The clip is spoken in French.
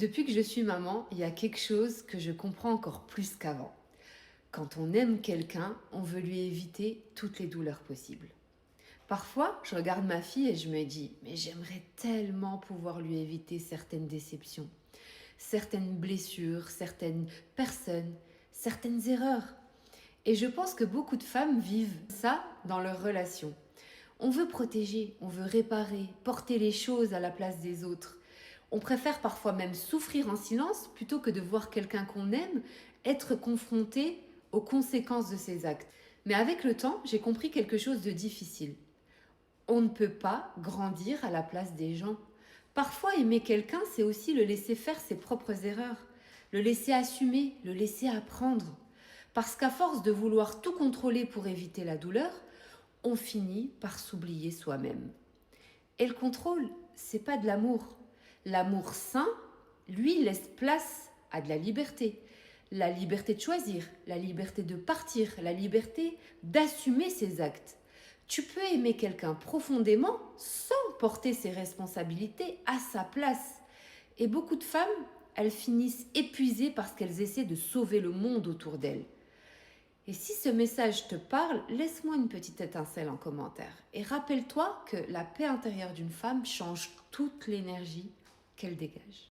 Depuis que je suis maman, il y a quelque chose que je comprends encore plus qu'avant. Quand on aime quelqu'un, on veut lui éviter toutes les douleurs possibles. Parfois, je regarde ma fille et je me dis, mais j'aimerais tellement pouvoir lui éviter certaines déceptions, certaines blessures, certaines personnes, certaines erreurs. Et je pense que beaucoup de femmes vivent ça dans leurs relations. On veut protéger, on veut réparer, porter les choses à la place des autres. On préfère parfois même souffrir en silence plutôt que de voir quelqu'un qu'on aime être confronté aux conséquences de ses actes. Mais avec le temps, j'ai compris quelque chose de difficile. On ne peut pas grandir à la place des gens. Parfois, aimer quelqu'un, c'est aussi le laisser faire ses propres erreurs, le laisser assumer, le laisser apprendre. Parce qu'à force de vouloir tout contrôler pour éviter la douleur, on finit par s'oublier soi-même. Et le contrôle, c'est pas de l'amour. L'amour sain, lui, laisse place à de la liberté. La liberté de choisir, la liberté de partir, la liberté d'assumer ses actes. Tu peux aimer quelqu'un profondément sans porter ses responsabilités à sa place. Et beaucoup de femmes, elles finissent épuisées parce qu'elles essaient de sauver le monde autour d'elles. Et si ce message te parle, laisse-moi une petite étincelle en commentaire. Et rappelle-toi que la paix intérieure d'une femme change toute l'énergie qu'elle dégage.